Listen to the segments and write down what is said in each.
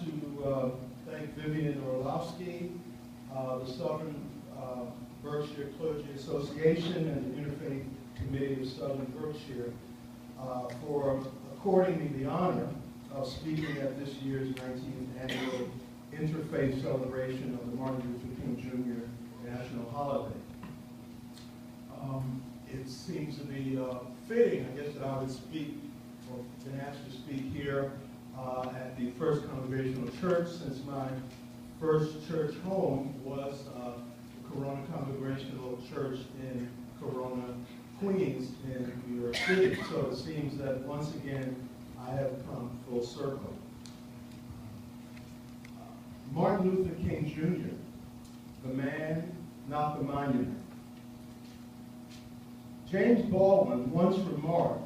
to thank Vivian Orlowski, the Southern Berkshire Clergy Association, and the Interfaith Committee of Southern Berkshire for according me the honor of speaking at this year's 19th Annual Interfaith Celebration of the Martin Luther King Jr. National Holiday. It seems to be fitting, I guess, that I would speak, or been asked to speak here at the First Congregational Church, since my first church home was the Corona Congregational Church in Corona, Queens, in New York City. So it seems that once again I have come full circle. Martin Luther King Jr., the man, not the monument. James Baldwin once remarked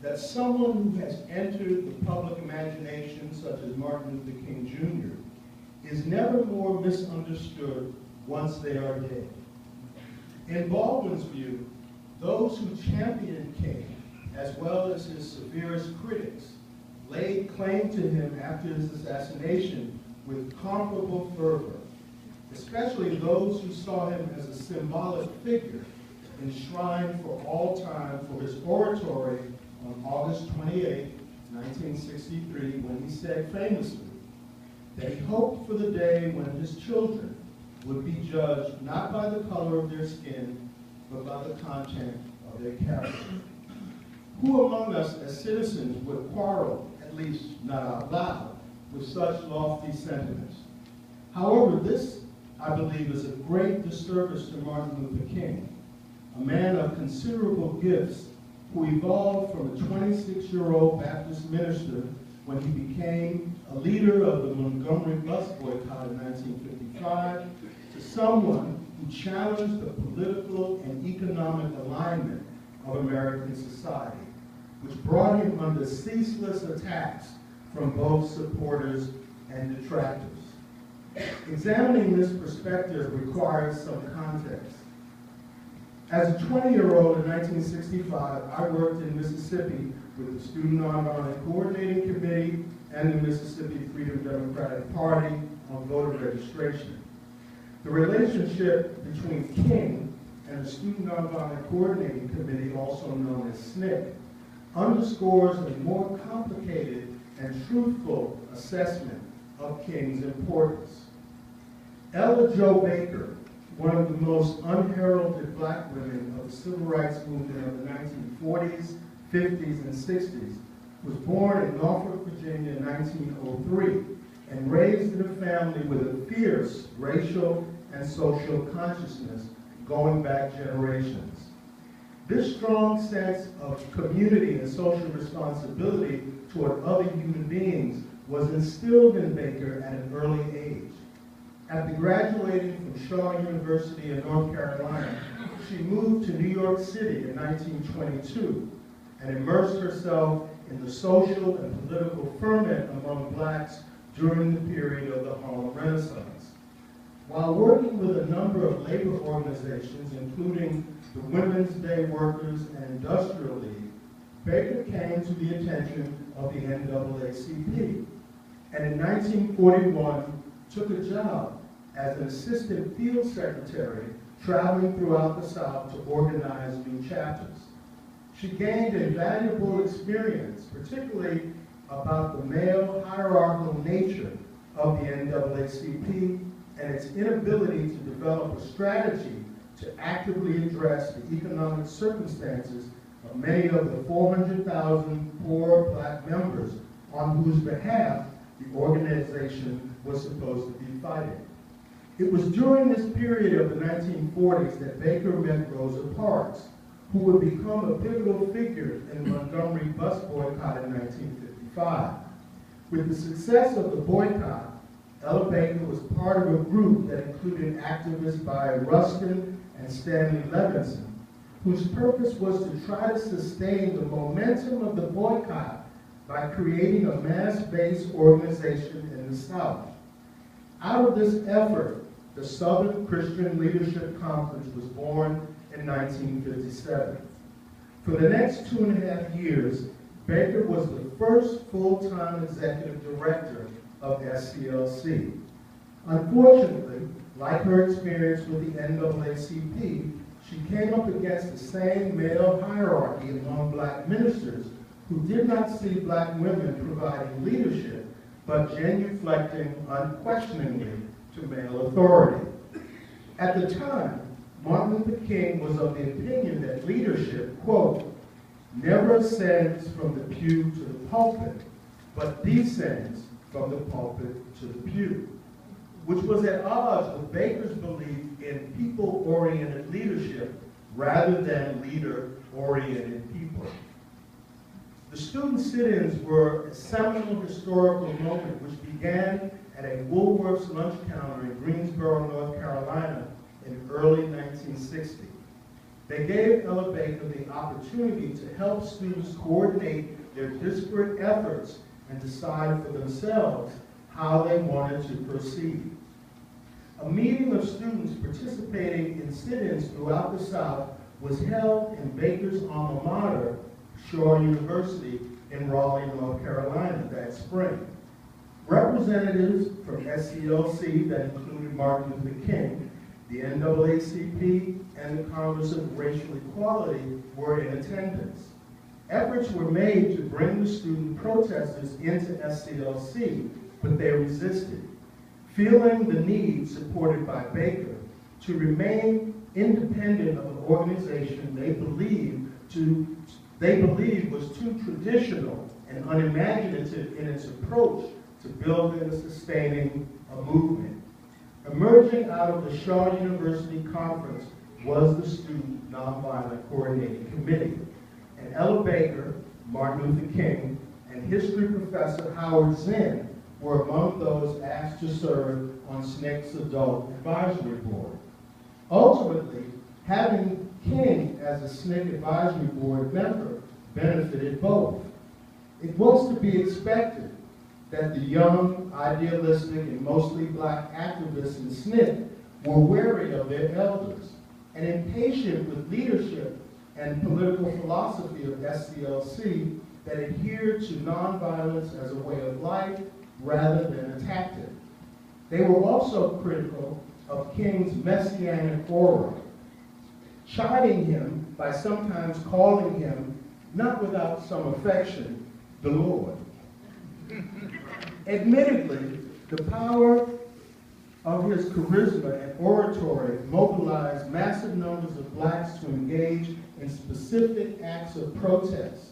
that someone who has entered the public imagination, such as Martin Luther King Jr., is never more misunderstood once they are dead. In Baldwin's view, those who championed King, as well as his severest critics, laid claim to him after his assassination with comparable fervor, especially those who saw him as a symbolic figure enshrined for all time for his oratory on August 28, 1963, when he said famously that he hoped for the day when his children would be judged not by the color of their skin, but by the content of their character. Who among us as citizens would quarrel, at least not out loud, with such lofty sentiments? However, this, I believe, is a great disservice to Martin Luther King, a man of considerable gifts who evolved from a 26-year-old Baptist minister when he became a leader of the Montgomery bus boycott in 1955 to someone who challenged the political and economic alignment of American society, which brought him under ceaseless attacks from both supporters and detractors. Examining this perspective requires some context. As a 20-year-old in 1965, I worked in Mississippi with the Student Nonviolent Coordinating Committee and the Mississippi Freedom Democratic Party on voter registration. The relationship between King and the Student Nonviolent Coordinating Committee, also known as SNCC, underscores a more complicated and truthful assessment of King's importance. Ella Jo Baker, one of the most unheralded black women of the civil rights movement of the 1940s, 50s, and 60s, was born in Norfolk, Virginia in 1903 and raised in a family with a fierce racial and social consciousness going back generations. This strong sense of community and social responsibility toward other human beings was instilled in Baker at an early age. After graduating from Shaw University in North Carolina, she moved to New York City in 1922 and immersed herself in the social and political ferment among blacks during the period of the Harlem Renaissance. While working with a number of labor organizations, including the Women's Day Workers and Industrial League, Baker came to the attention of the NAACP, and in 1941 took a job as an assistant field secretary traveling throughout the South to organize new chapters. She gained invaluable experience, particularly about the male hierarchical nature of the NAACP and its inability to develop a strategy to actively address the economic circumstances of many of the 400,000 poor black members on whose behalf the organization was supposed to be fighting. It was during this period of the 1940s that Baker met Rosa Parks, who would become a pivotal figure in the Montgomery bus boycott in 1955. With the success of the boycott, Ella Baker was part of a group that included activists by Ruskin and Stanley Levinson, whose purpose was to try to sustain the momentum of the boycott by creating a mass-based organization in the South. Out of this effort, the Southern Christian Leadership Conference was born in 1957. For the next 2.5 years, Baker was the first full-time executive director of SCLC. Unfortunately, like her experience with the NAACP, she came up against the same male hierarchy among black ministers who did not see black women providing leadership, but genuflecting unquestioningly to male authority. At the time, Martin Luther King was of the opinion that leadership, quote, never ascends from the pew to the pulpit, but descends from the pulpit to the pew, which was at odds with Baker's belief in people-oriented leadership rather than leader-oriented people. The student sit-ins were a seminal historical moment which began at a Woolworth's lunch counter in Greensboro, North Carolina in early 1960. They gave Ella Baker the opportunity to help students coordinate their disparate efforts and decide for themselves how they wanted to proceed. A meeting of students participating in sit-ins throughout the South was held in Baker's alma mater, Shaw University in Raleigh, North Carolina that spring. Representatives from SCLC that included Martin Luther King, the NAACP, and the Congress of Racial Equality were in attendance. Efforts were made to bring the student protesters into SCLC, but they resisted, feeling the need, supported by Baker, to remain independent of an organization they believed was too traditional and unimaginative in its approach to building and sustaining a movement. Emerging out of the Shaw University Conference was the Student Nonviolent Coordinating Committee. And Ella Baker, Martin Luther King, and history professor Howard Zinn were among those asked to serve on SNCC's Adult Advisory Board. Ultimately, having King as a SNCC Advisory Board member benefited both. It was to be expected that the young, idealistic, and mostly black activists in SNCC were wary of their elders and impatient with leadership and political philosophy of SCLC that adhered to nonviolence as a way of life rather than a tactic. They were also critical of King's messianic aura, chiding him by sometimes calling him, not without some affection, the Lord. Admittedly, the power of his charisma and oratory mobilized massive numbers of blacks to engage in specific acts of protest,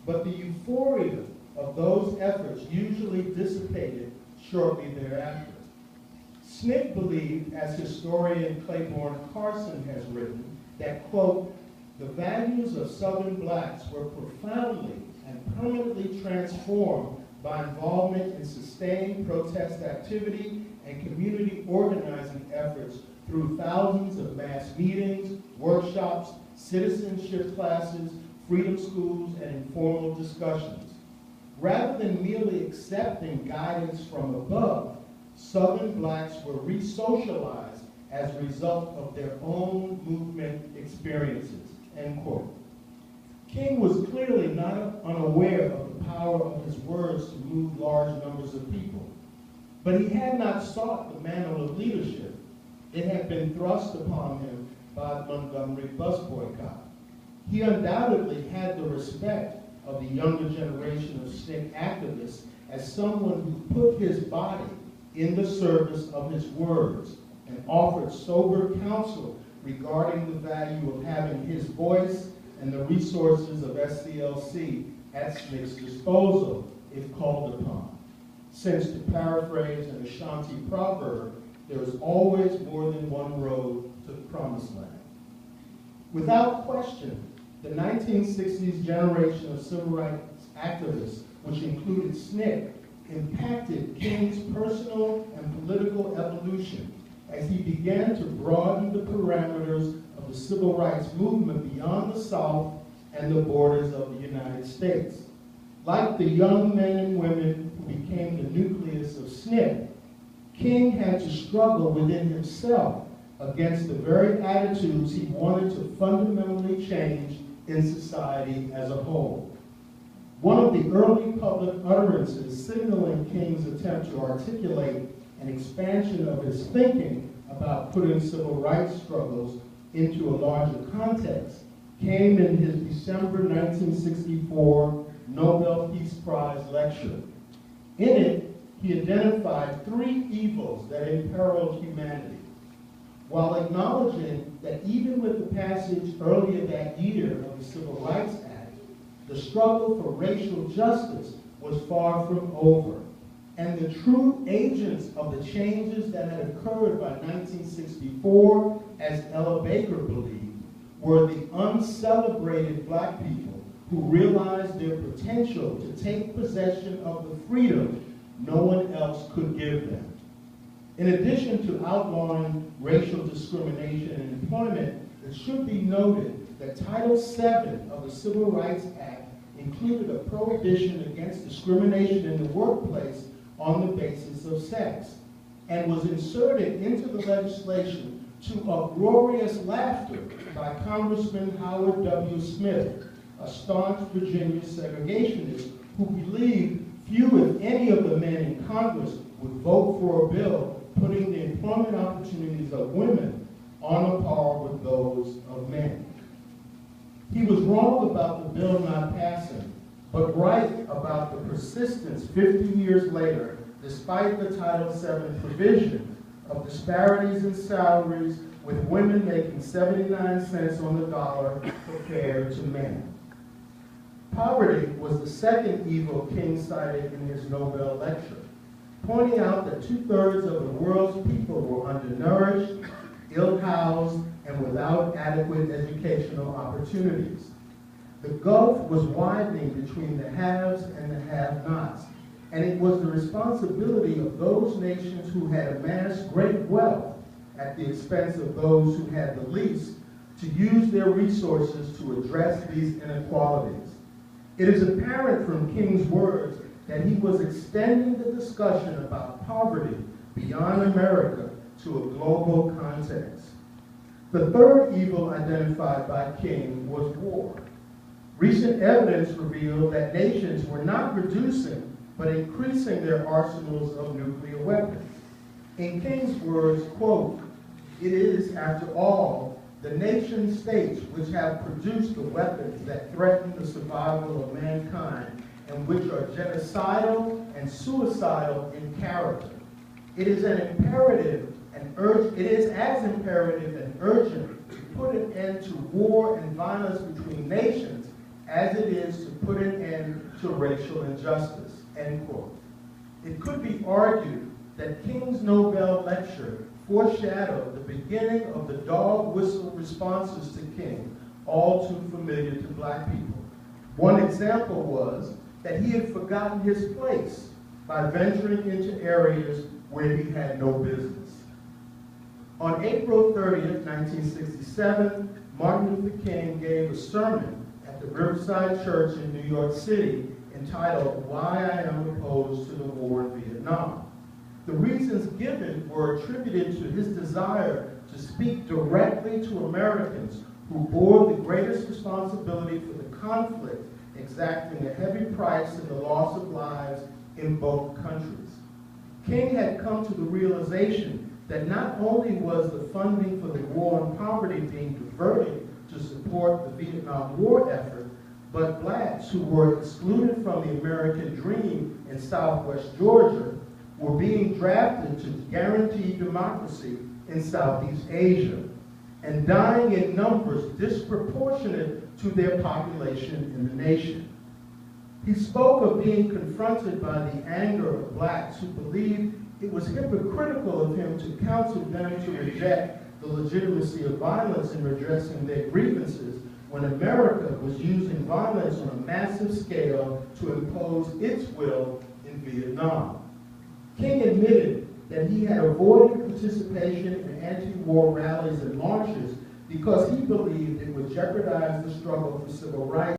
but the euphoria of those efforts usually dissipated shortly thereafter. SNCC believed, as historian Claiborne Carson has written, that, quote, the values of Southern blacks were profoundly and permanently transformed by involvement in sustained protest activity and community organizing efforts through thousands of mass meetings, workshops, citizenship classes, freedom schools, and informal discussions. Rather than merely accepting guidance from above, Southern blacks were re-socialized as a result of their own movement experiences, end quote. King was clearly not unaware of the power of his words to move large numbers of people, but he had not sought the mantle of leadership. It had been thrust upon him by the Montgomery bus boycott. He undoubtedly had the respect of the younger generation of SNCC activists as someone who put his body in the service of his words and offered sober counsel regarding the value of having his voice and the resources of SCLC at SNCC's disposal if called upon. Since, to paraphrase an Ashanti proverb, there is always more than one road to the promised land. Without question, the 1960s generation of civil rights activists, which included SNCC, impacted King's personal and political evolution as he began to broaden the parameters of the civil rights movement beyond the South and the borders of the United States. Like the young men and women who became the nucleus of SNCC, King had to struggle within himself against the very attitudes he wanted to fundamentally change in society as a whole. One of the early public utterances signaling King's attempt to articulate an expansion of his thinking about putting civil rights struggles into a larger context came in his December 1964 Nobel Peace Prize lecture. In it, he identified 3 evils that imperiled humanity, while acknowledging that even with the passage earlier that year of the Civil Rights Act, the struggle for racial justice was far from over, and the true agents of the changes that had occurred by 1964, as Ella Baker believed, were the uncelebrated black people who realized their potential to take possession of the freedom no one else could give them. In addition to outlawing racial discrimination in employment, it should be noted that Title VII of the Civil Rights Act included a prohibition against discrimination in the workplace on the basis of sex, and was inserted into the legislation to uproarious laughter by Congressman Howard W. Smith, a staunch Virginia segregationist who believed few, if any, of the men in Congress would vote for a bill putting the employment opportunities of women on a par with those of men. He was wrong about the bill not passing, but right about the persistence 50 years later, despite the Title VII provision, of disparities in salaries, with women making 79 cents on the dollar compared to men. Poverty was the second evil King cited in his Nobel lecture, pointing out that 2/3 of the world's people were undernourished, ill-housed, and without adequate educational opportunities. The gulf was widening between the haves and the have-nots, and it was the responsibility of those nations who had amassed great wealth at the expense of those who had the least to use their resources to address these inequalities. It is apparent from King's words that he was extending the discussion about poverty beyond America to a global context. The third evil identified by King was war. Recent evidence revealed that nations were not reducing, but increasing their arsenals of nuclear weapons. In King's words, quote, "It is, after all, the nation states which have produced the weapons that threaten the survival of mankind and which are genocidal and suicidal in character. It is as imperative and urgent to put an end to war and violence between nations as it is to put an end to racial injustice," end quote. It could be argued that King's Nobel lecture foreshadowed the beginning of the dog whistle responses to King, all too familiar to black people. One example was that he had forgotten his place by venturing into areas where he had no business. On April 30th, 1967, Martin Luther King gave a sermon at the Riverside Church in New York City entitled "Why I Am Opposed to the War in Vietnam." The reasons given were attributed to his desire to speak directly to Americans who bore the greatest responsibility for the conflict, exacting a heavy price in the loss of lives in both countries. King had come to the realization that not only was the funding for the war on poverty being diverted to support the Vietnam War effort, but blacks who were excluded from the American dream in Southwest Georgia were being drafted to guarantee democracy in Southeast Asia and dying in numbers disproportionate to their population in the nation. He spoke of being confronted by the anger of blacks who believed it was hypocritical of him to counsel them to reject the legitimacy of violence in redressing their grievances when America was using violence on a massive scale to impose its will in Vietnam. King admitted that he had avoided participation in anti-war rallies and marches because he believed it would jeopardize the struggle for civil rights